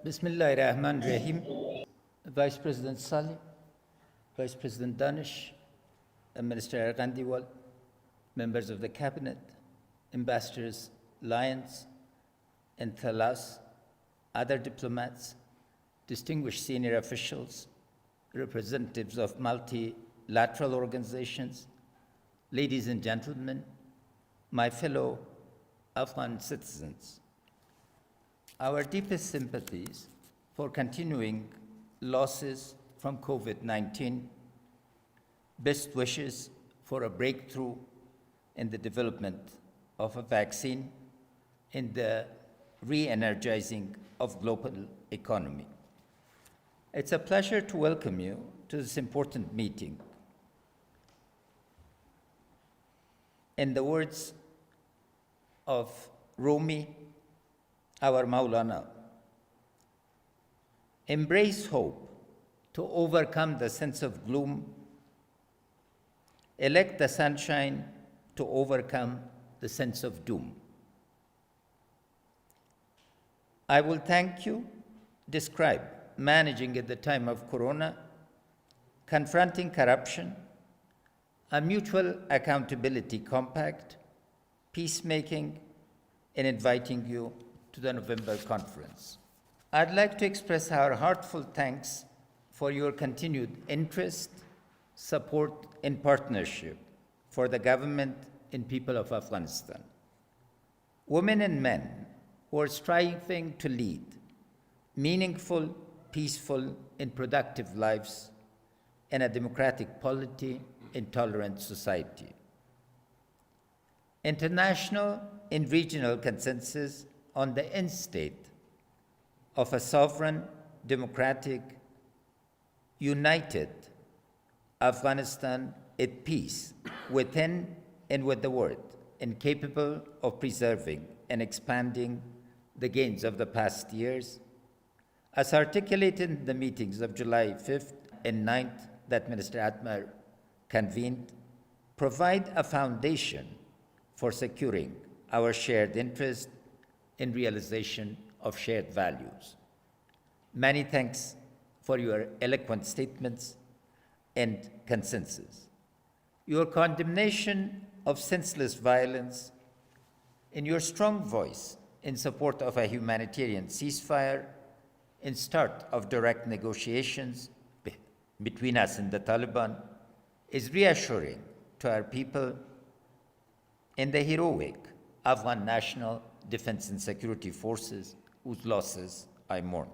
Bismillahirrahmanirrahim. Vice President Saleh, Vice President Danish, Minister Ghandiwal, members of the Cabinet, Ambassadors Lyons and Thalas, other diplomats, distinguished senior officials, representatives of multilateral organizations, ladies and gentlemen, my fellow Afghan citizens. Our deepest sympathies for continuing losses from COVID-19, best wishes for a breakthrough in the development of a vaccine and the re-energizing of global economy. It's a pleasure to welcome you to this important meeting. In the words of Rumi, our Maulana, embrace hope to overcome the sense of gloom, elect the sunshine to overcome the sense of doom. I will thank you, describe managing at the time of Corona, confronting corruption, a mutual accountability compact, peacemaking, and inviting you to the November conference. I'd like to express our heartfelt thanks for your continued interest, support, and partnership for the government and people of Afghanistan. Women and men who are striving to lead meaningful, peaceful, and productive lives in a democratic polity and tolerant society. International and regional consensus on the end state of a sovereign, democratic, united Afghanistan at peace within and with the world, and capable of preserving and expanding the gains of the past years, as articulated in the meetings of July 5th and 9th that Minister Atmar convened, provide a foundation for securing our shared interest in realization of shared values. Many thanks for your eloquent statements and consensus. Your condemnation of senseless violence and your strong voice in support of a humanitarian ceasefire and start of direct negotiations between us and the Taliban is reassuring to our people and the heroic Afghan National Defense and Security Forces, whose losses I mourn.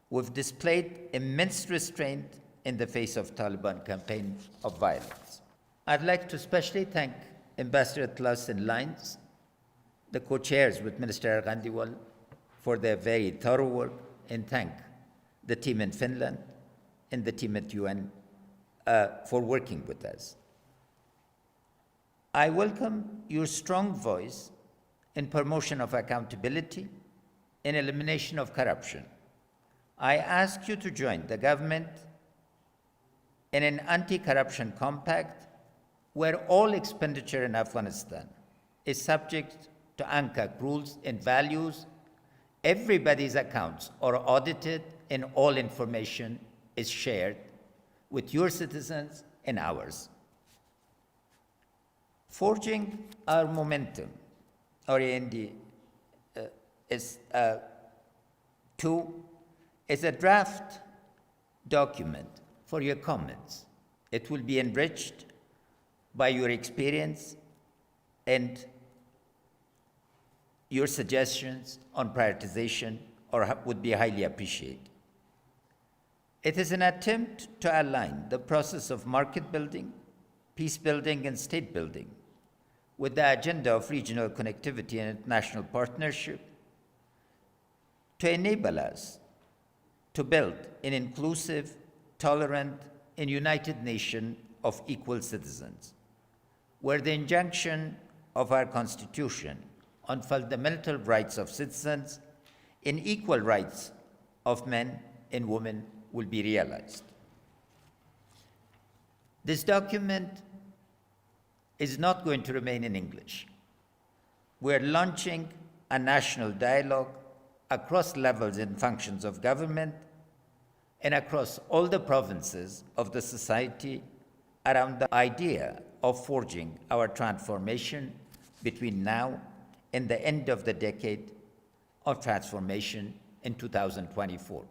We've displayed immense restraint in the face of Taliban campaign of violence. I'd like to especially thank Ambassador Tlass and Lyons, the co-chairs with Minister Ghandiwal, for their very thorough work, and thank the team in Finland and the team at UN for working with us. I welcome your strong voice in promotion of accountability and elimination of corruption. I ask you to join the government in an anti-corruption compact where all expenditure in Afghanistan is subject to ANCAC rules and values. Everybody's accounts are audited and all information is shared with your citizens and ours. Forging our momentum, or AND, is a draft document for your comments. It will be enriched by your experience and your suggestions on prioritization would be highly appreciated. It is an attempt to align the process of market building, peace building, and state building with the agenda of regional connectivity and international partnership to enable us to build an inclusive, tolerant, and united nation of equal citizens, where the injunction of our Constitution on fundamental rights of citizens and equal rights of men and women will be realized. This document is not going to remain in English. We're launching a national dialogue across levels and functions of government and across all the provinces of the society around the idea of forging our transformation between now and the end of the decade of transformation in 2024.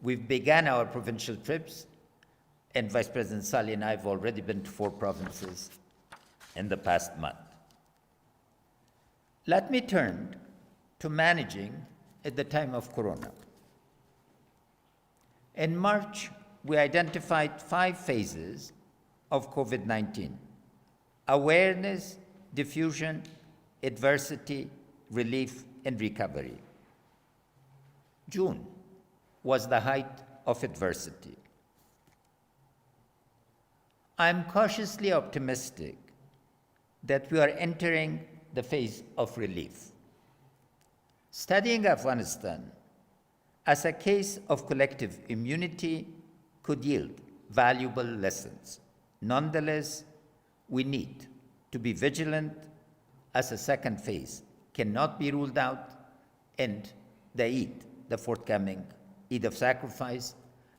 We've begun our provincial trips, and Vice President Saleh and I have already been to 4 provinces in the past month. Let me turn to managing at the time of Corona. In March, we identified 5 phases of COVID-19: awareness, diffusion, adversity, relief, and recovery. June was the height of adversity. I'm cautiously optimistic that we are entering the phase of relief. Studying Afghanistan as a case of collective immunity could yield valuable lessons. Nonetheless, we need to be vigilant as a second phase cannot be ruled out, and the Eid, the forthcoming Eid of Sacrifice,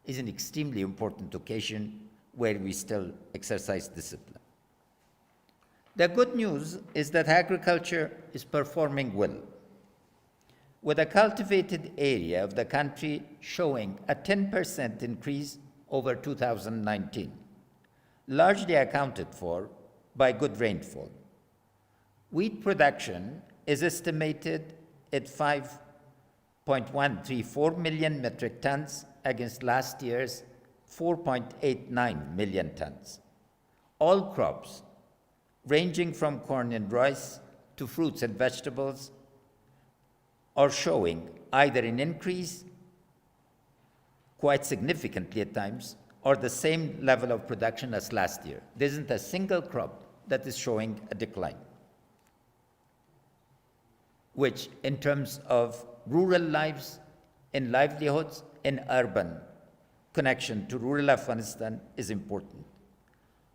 is an extremely important occasion where we still exercise discipline. The good news is that agriculture is performing well, with a cultivated area of the country showing a 10% increase over 2019, largely accounted for by good rainfall. Wheat production is estimated at 5.134 million metric tons against last year's 4.89 million tons. All crops, ranging from corn and rice to fruits and vegetables, are showing either an increase, quite significantly at times, or the same level of production as last year. There isn't a single crop that is showing a decline, which in terms of rural lives and livelihoods and urban connection to rural Afghanistan is important.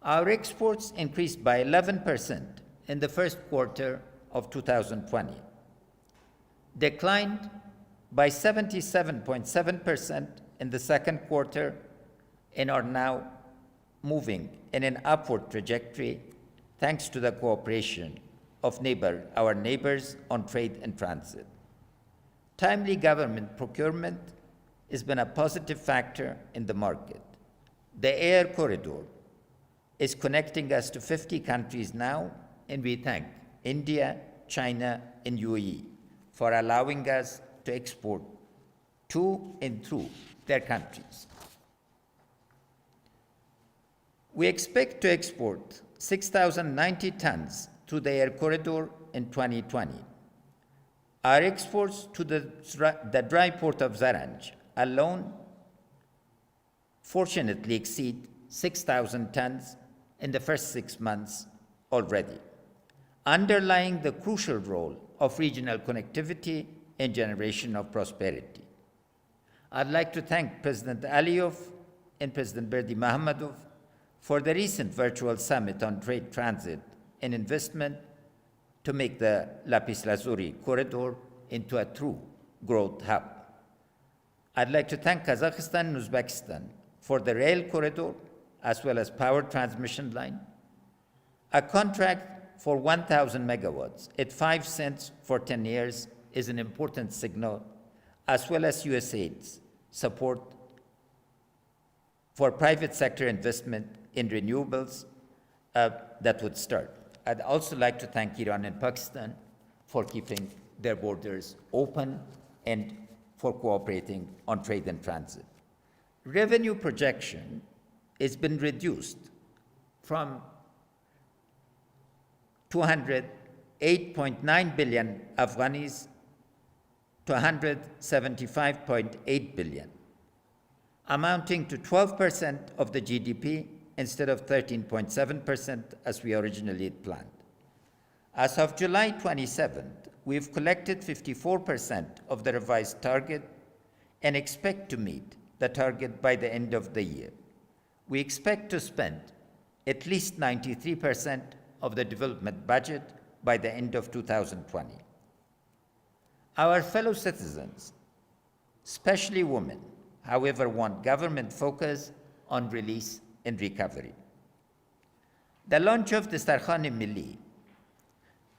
Our exports increased by 11% in the first quarter of 2020, declined by 77.7% in the second quarter, and are now moving in an upward trajectory thanks to the cooperation of our neighbors on trade and transit. Timely government procurement has been a positive factor in the market. The air corridor is connecting us to 50 countries now, and we thank India, China, and UAE for allowing us to export to and through their countries. We expect to export 6,090 tons through the air corridor in 2020. Our exports to the dry port of Zaranj alone fortunately exceed 6,000 tons in the first 6 months already, underlying the crucial role of regional connectivity and generation of prosperity. I'd like to thank President Aliyev and President Berdi Mahamadov for the recent virtual summit on trade, transit, and investment to make the Lapis Lazuli corridor into a true growth hub. I'd like to thank Kazakhstan and Uzbekistan for the rail corridor as well as power transmission line. A contract for 1,000 megawatts at 5 cents for 10 years is an important signal, as well as USAID's support for private sector investment in renewables that would start. I'd also like to thank Iran and Pakistan for keeping their borders open and for cooperating on trade and transit. Revenue projection has been reduced from 208.9 billion Afghanis to 175.8 billion, amounting to 12% of the GDP instead of 13.7% as we originally had planned. As of July 27th, we've collected 54% of the revised target and expect to meet the target by the end of the year. We expect to spend at least 93% of the development budget by the end of 2020. Our fellow citizens, especially women, however, want government focus on release and recovery. The launch of the Dastarkhan Milli,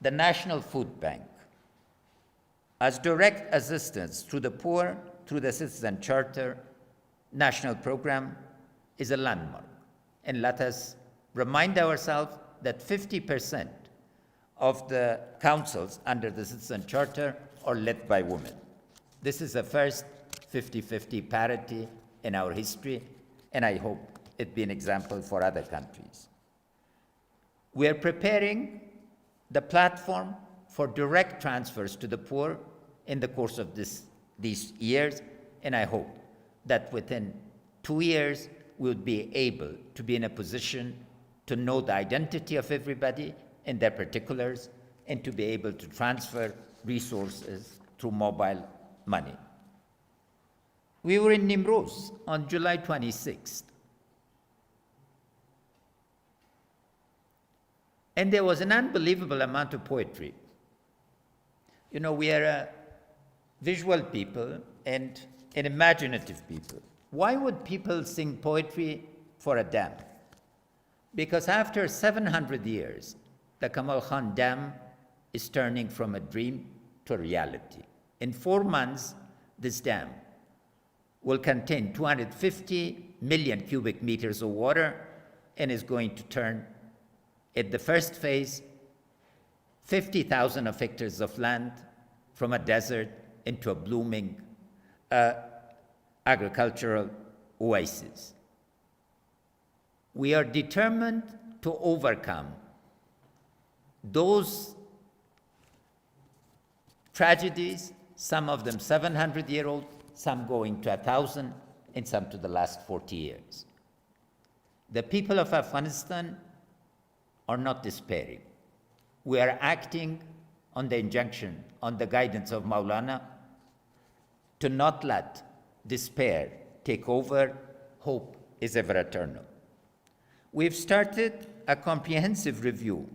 the National Food Bank, as direct assistance to the poor through the Citizen Charter national program is a landmark. And let us remind ourselves that 50% of the councils under the Citizen Charter are led by women. This is the first 50-50 parity in our history, and I hope it be an example for other countries. We are preparing the platform for direct transfers to the poor in the course of these years, and I hope that within 2 years we'll be able to be in a position to know the identity of everybody and their particulars, and to be able to transfer resources through mobile money. We were in Nimruz on July 26th. And there was an unbelievable amount of poetry. You know, we are a visual people and an imaginative people. Why would people sing poetry for a dam? Because after 700 years, the Kamal Khan Dam is turning from a dream to a reality. In 4 months, this dam will contain 250 million cubic meters of water and is going to turn, at the first phase, 50,000 hectares of land from a desert into a blooming agricultural oasis. We are determined to overcome those tragedies, some of them 700-year-old, some going to 1,000, and some to the last 40 years. The people of Afghanistan are not despairing. We are acting on the injunction, on the guidance of Maulana, to not let despair take over. Hope is ever eternal. We've started a comprehensive review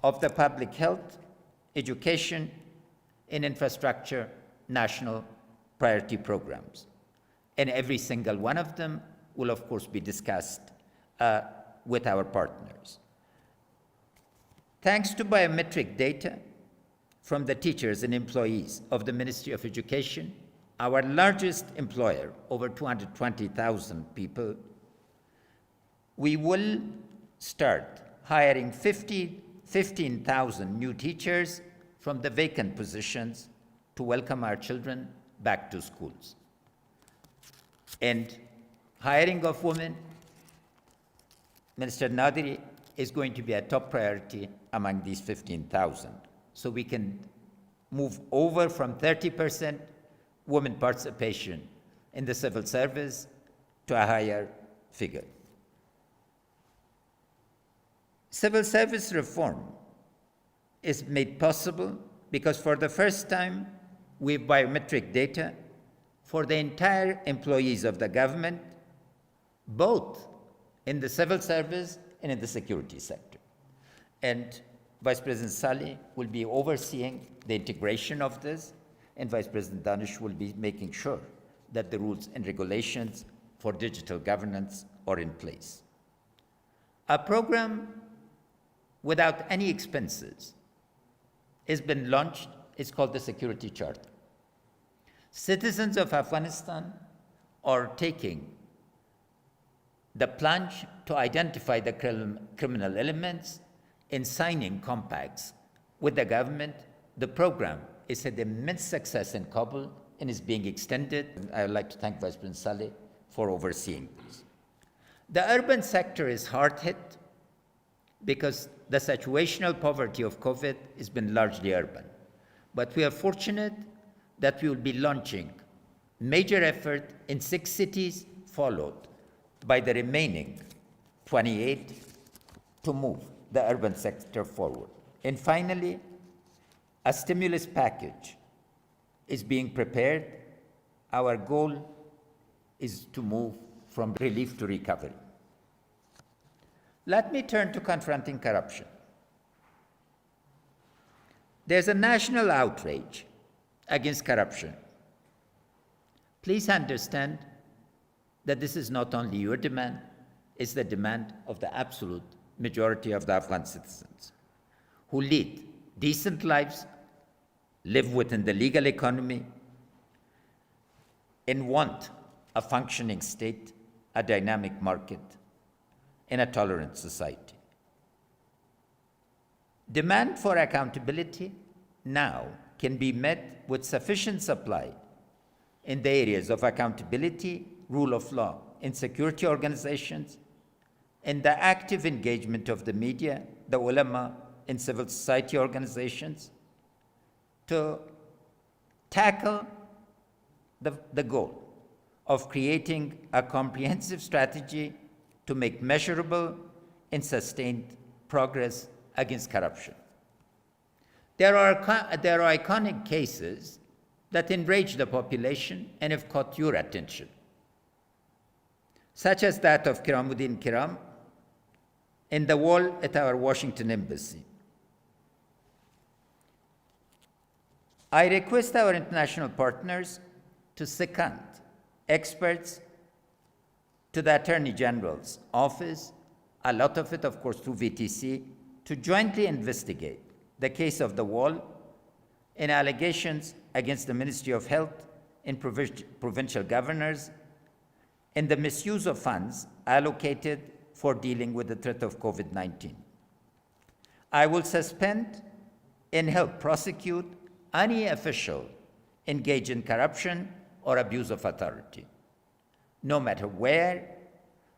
of the public health, education, and infrastructure national priority programs. And every single one of them will, of course, be discussed with our partners. Thanks to biometric data from the teachers and employees of the Ministry of Education, our largest employer, over 220,000 people, we will start hiring 15,000 new teachers from the vacant positions to welcome our children back to schools. And hiring of women, Minister Nadiri, is going to be a top priority among these 15,000. So we can move over from 30% women participation in the civil service to a higher figure. Civil service reform is made possible because for the first time, we have biometric data for the entire employees of the government, both in the civil service and in the security sector. And Vice President Saleh will be overseeing the integration of this, and Vice President Danish will be making sure that the rules and regulations for digital governance are in place. A program without any expenses has been launched. It's called the Security Charter. Citizens of Afghanistan are taking the plunge to identify the criminal elements in signing compacts with the government. The program is an immense success in Kabul and is being extended. I would like to thank Vice President Saleh for overseeing this. The urban sector is hard hit because the situational poverty of COVID has been largely urban. But we are fortunate that we will be launching major effort in 6 cities, followed by the remaining 28 to move the urban sector forward. And finally, a stimulus package is being prepared. Our goal is to move from relief to recovery. Let me turn to confronting corruption. There's a national outrage against corruption. Please understand that this is not only your demand, it's the demand of the absolute majority of the Afghan citizens who lead decent lives, live within the legal economy, and want a functioning state, a dynamic market, and a tolerant society. Demand for accountability now can be met with sufficient supply in the areas of accountability, rule of law, and security organizations, and the active engagement of the media, the ulama, and civil society organizations to tackle the goal of creating a comprehensive strategy to make measurable and sustained progress against corruption. There are iconic cases that enrage the population and have caught your attention, such as that of Kiramuddin Kiram and the wall at our Washington embassy. I request our international partners to second experts to the Attorney General's office, a lot of it, of course, through VTC, to jointly investigate the case of the wall and allegations against the Ministry of Health and provincial governors and the misuse of funds allocated for dealing with the threat of COVID-19. I will suspend and help prosecute any official engaged in corruption or abuse of authority, no matter where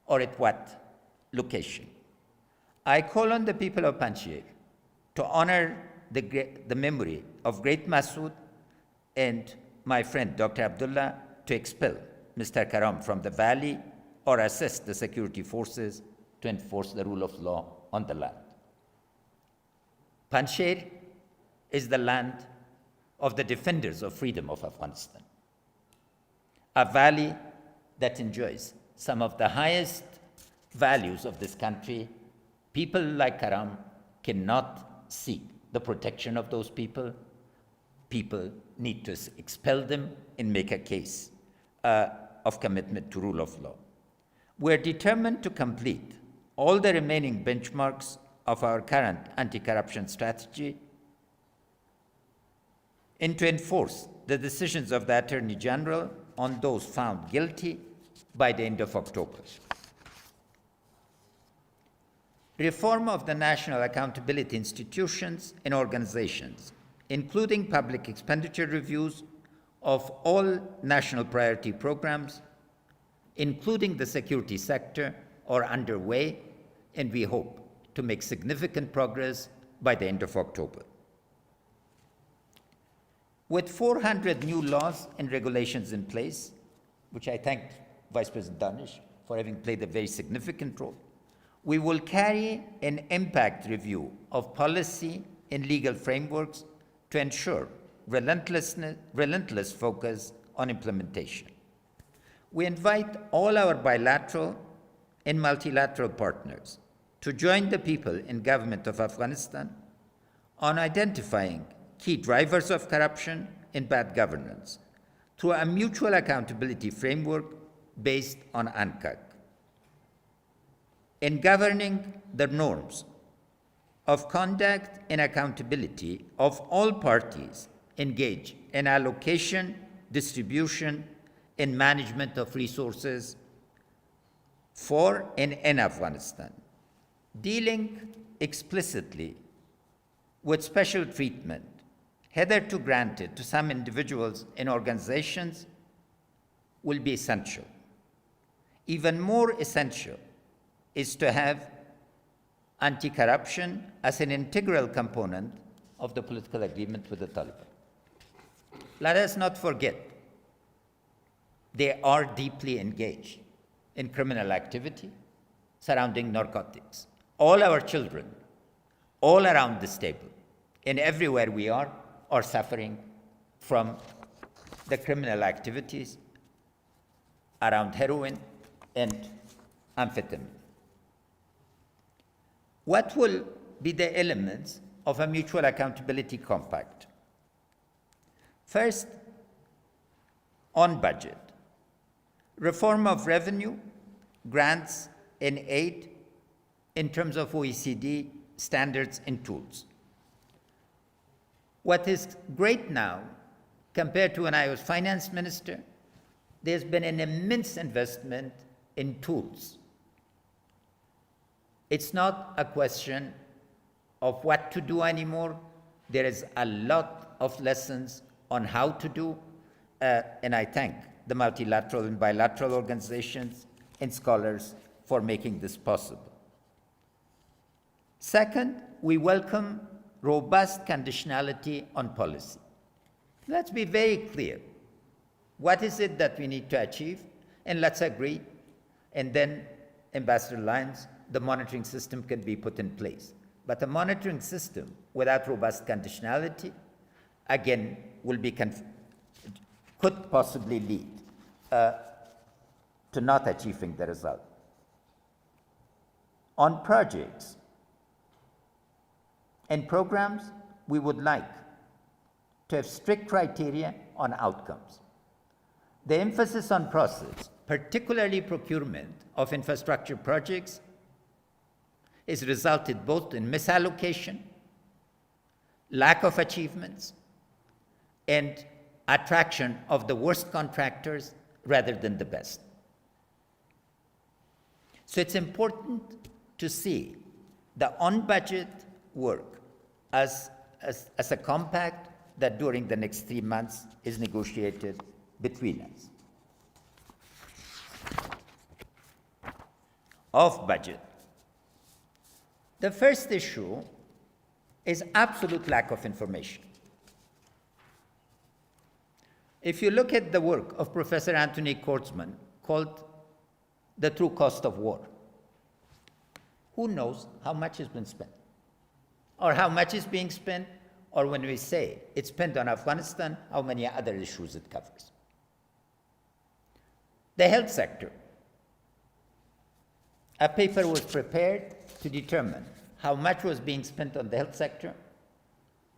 or at what location. I call on the people of Panjshir to honor the memory of great Masood and my friend Dr. Abdullah to expel Mr. Karam from the valley or assist the security forces to enforce the rule of law on the land. Panjshir is the land of the defenders of freedom of Afghanistan, a valley that enjoys some of the highest values of this country. People like Karam cannot seek the protection of those people. People need to expel them and make a case of commitment to rule of law. We're determined to complete all the remaining benchmarks of our current anti-corruption strategy and to enforce the decisions of the Attorney General on those found guilty by the end of October. Reform of the national accountability institutions and organizations, including public expenditure reviews of all national priority programs, including the security sector, are underway, and we hope to make significant progress by the end of October. With 400 new laws and regulations in place, which I thank Vice President Danish for having played a very significant role, we will carry an impact review of policy and legal frameworks to ensure relentless focus on implementation. We invite all our bilateral and multilateral partners to join the people and government of Afghanistan on identifying key drivers of corruption and bad governance through a mutual accountability framework based on UNCAC. In governing the norms of conduct and accountability of all parties engaged in allocation, distribution, and management of resources for and in Afghanistan, dealing explicitly with special treatment hitherto granted to some individuals and organizations will be essential. Even more essential is to have anti-corruption as an integral component of the political agreement with the Taliban. Let us not forget, they are deeply engaged in criminal activity surrounding narcotics. All our children, all around this table, and everywhere we are suffering from the criminal activities around heroin and amphetamine. What will be the elements of a mutual accountability compact? First, on budget, reform of revenue, grants, and aid in terms of OECD standards and tools. What is great now, compared to when I was finance minister, there's been an immense investment in tools. It's not a question of what to do anymore. There is a lot of lessons on how to do, and I thank the multilateral and bilateral organizations and scholars for making this possible. Second, we welcome robust conditionality on policy. Let's be very clear. What is it that we need to achieve? And let's agree. And then, Ambassador Lyons, the monitoring system can be put in place. But a monitoring system without robust conditionality, again, could possibly lead to not achieving the result. On projects and programs, we would like to have strict criteria on outcomes. The emphasis on process, particularly procurement of infrastructure projects, has resulted both in misallocation, lack of achievements, and attraction of the worst contractors rather than the best. So it's important to see the on-budget work as a compact that during the next 3 months is negotiated between us. Off budget. The first issue is absolute lack of information. If you look at the work of Professor Anthony Kortzman called The True Cost of War, who knows how much has been spent? Or how much is being spent? Or when we say it's spent on Afghanistan, how many other issues it covers? The health sector. A paper was prepared to determine how much was being spent on the health sector,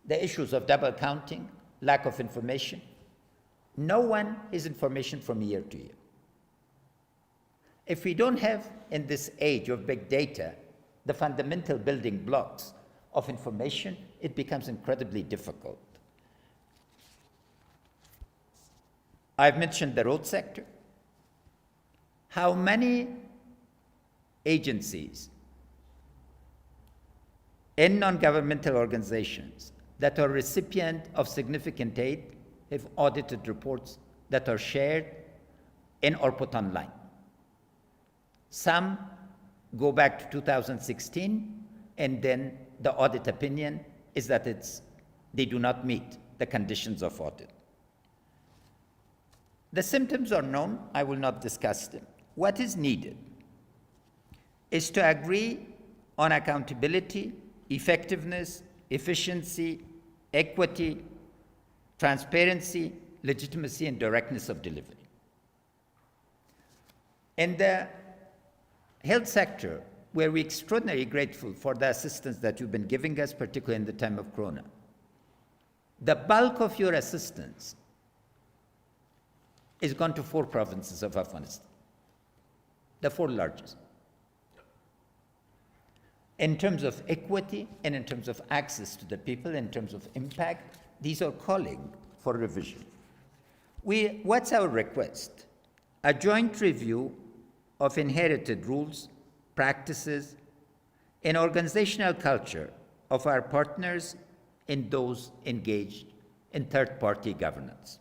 the issues of double counting, lack of information. No one has information from year to year. If we don't have, in this age of big data, the fundamental building blocks of information, it becomes incredibly difficult. I've mentioned the road sector. How many agencies and non-governmental organizations that are recipient of significant aid have audited reports that are shared and or put online? Some go back to 2016, and then the audit opinion is that they do not meet the conditions of audit. The symptoms are known. I will not discuss them. What is needed is to agree on accountability, effectiveness, efficiency, equity, transparency, legitimacy, and directness of delivery. In the health sector, we're extraordinarily grateful for the assistance that you've been giving us, particularly in the time of Corona. The bulk of your assistance is gone to 4 provinces of Afghanistan, the 4 largest. In terms of equity and in terms of access to the people, in terms of impact, these are calling for revision. What's our request? A joint review of inherited rules, practices, and organizational culture of our partners and those engaged in third-party governance.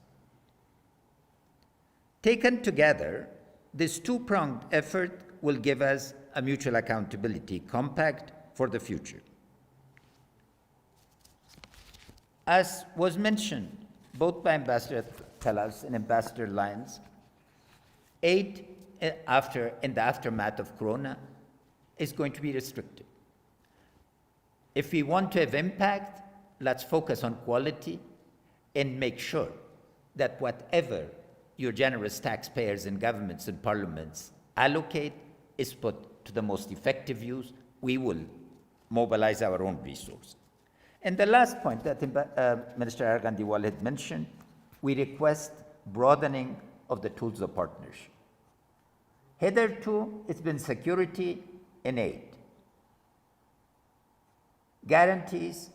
Taken together, this 2-pronged effort will give us a mutual accountability compact for the future. As was mentioned both by Ambassador Tellez and Ambassador Lyons, aid in the aftermath of Corona is going to be restricted. If we want to have impact, let's focus on quality and make sure that whatever your generous taxpayers and governments and parliaments allocate is put to the most effective use. We will mobilize our own resources. And the last point that Minister Arghandiwal had mentioned we request broadening of the tools of partnership. Hitherto, it's been security and aid, guarantees,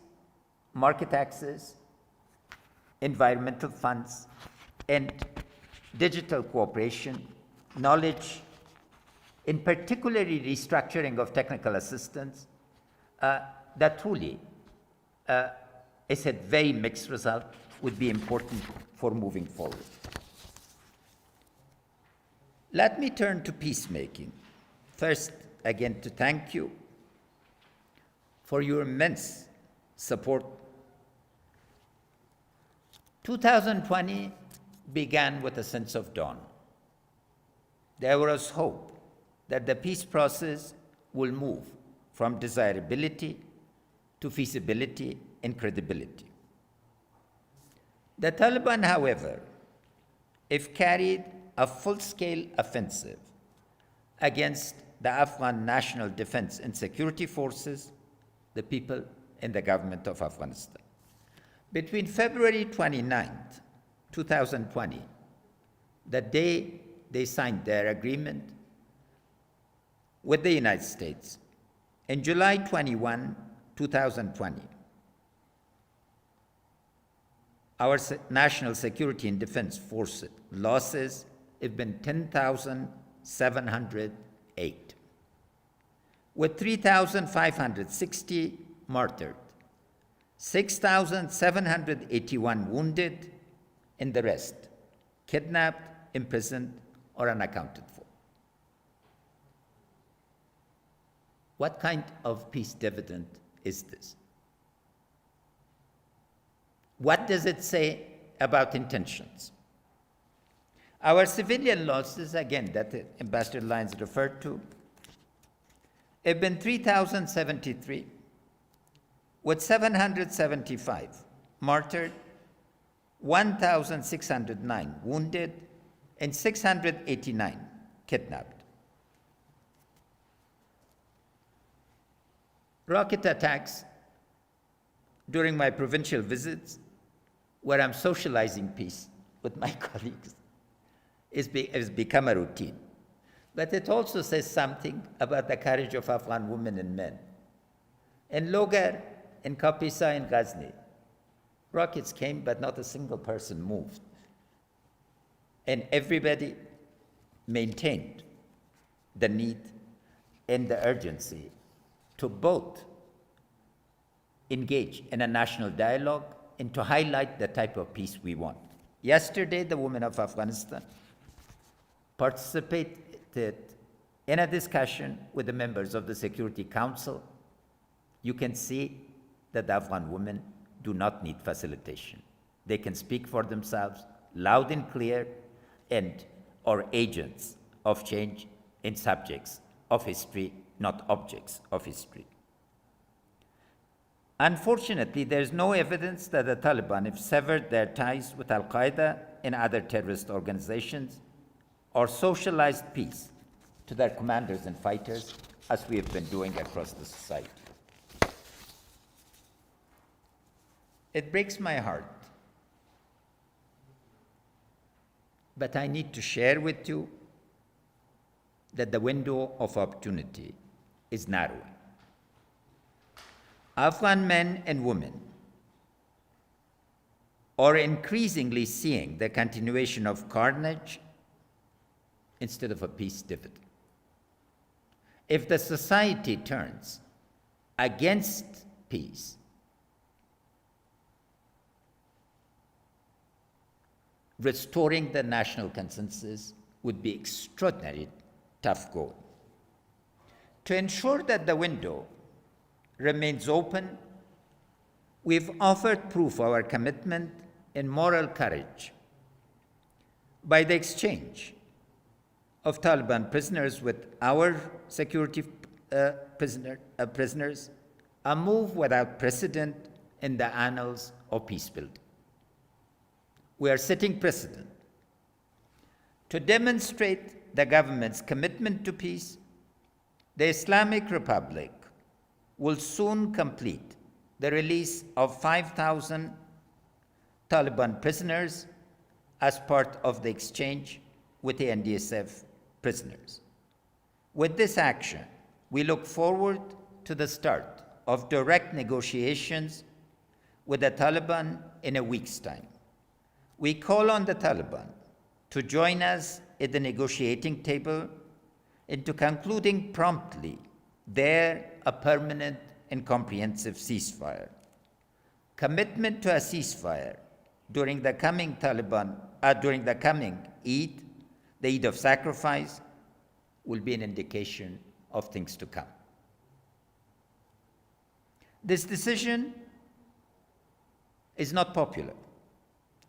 market access, environmental funds, and digital cooperation, knowledge, in particularly restructuring of technical assistance, that truly is a very mixed result, would be important for moving forward. Let me turn to peacemaking. First, again, to thank you for your immense support. 2020 began with a sense of dawn. There was hope that the peace process will move from desirability to feasibility and credibility. The Taliban, however, if carried a full-scale offensive against the Afghan National Defense and Security Forces, the people and the government of Afghanistan. Between February 29th, 2020, the day they signed their agreement with the United States, and July 21, 2020, our national security and defense force losses have been 10,708, with 3,560 martyred, 6,781 wounded, and the rest kidnapped, imprisoned, or unaccounted for. What kind of peace dividend is this? What does it say about intentions? Our civilian losses, again, that Ambassador Lyons referred to, have been 3,073, with 775 martyred, 1,609 wounded, and 689 kidnapped. Rocket attacks during my provincial visits, where I'm socializing peace with my colleagues, has become a routine. But it also says something about the courage of Afghan women and men. In Logar, in Kapisa, in Ghazni, rockets came, but not a single person moved. And everybody maintained the need and the urgency to both engage in a national dialogue and to highlight the type of peace we want. Yesterday, the women of Afghanistan participated in a discussion with the members of the Security Council. You can see that the Afghan women do not need facilitation. They can speak for themselves, loud and clear, and are agents of change and subjects of history, not objects of history. Unfortunately, there is no evidence that the Taliban have severed their ties with Al-Qaeda and other terrorist organizations or socialized peace to their commanders and fighters, as we have been doing across the society. It breaks my heart, but I need to share with you that the window of opportunity is narrowing. Afghan men and women are increasingly seeing the continuation of carnage instead of a peace dividend. If the society turns against peace, restoring the national consensus would be extraordinarily tough going. To ensure that the window remains open, we've offered proof of our commitment and moral courage by the exchange of Taliban prisoners with our security prisoners, a move without precedent in the annals of peace building. We are setting precedent. To demonstrate the government's commitment to peace, the Islamic Republic will soon complete the release of 5,000 Taliban prisoners as part of the exchange with the NDSF prisoners. With this action, we look forward to the start of direct negotiations with the Taliban in a week's time. We call on the Taliban to join us at the negotiating table and to concluding promptly a permanent and comprehensive ceasefire. Commitment to a ceasefire during the coming Eid, the Eid of sacrifice, will be an indication of things to come. This decision is not popular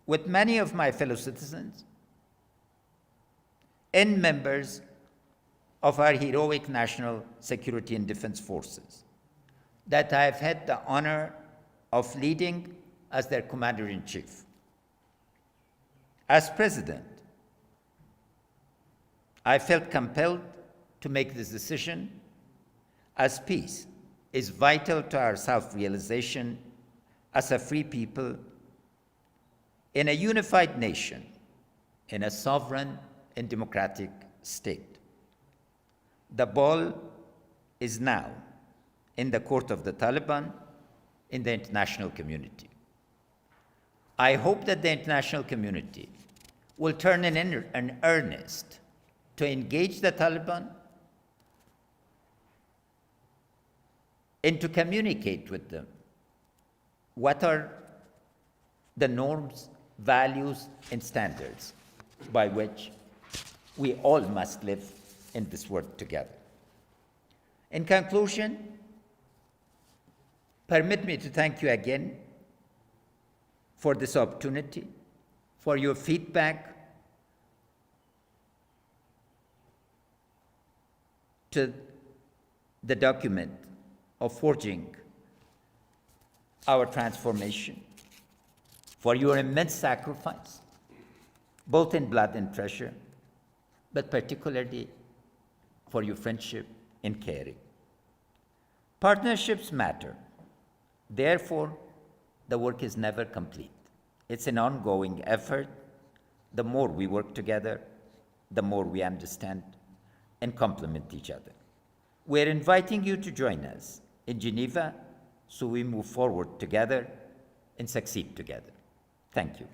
with many of my fellow citizens and members of our heroic national security and defense forces that I have had the honor of leading as their commander-in-chief. As president, I felt compelled to make this decision, as peace is vital to our self-realization as a free people in a unified nation, in a sovereign and democratic state. The ball is now in the court of the Taliban, in the international community. I hope that the international community will turn in earnest to engage the Taliban and to communicate with them what are the norms, values, and standards by which we all must live in this world together. In conclusion, permit me to thank you again for this opportunity, for your feedback to the document of forging our transformation, for your immense sacrifice, both in blood and treasure, but particularly for your friendship and caring. Partnerships matter. Therefore, the work is never complete. It's an ongoing effort. The more we work together, the more we understand and complement each other. We're inviting you to join us in Geneva so we move forward together and succeed together. Thank you.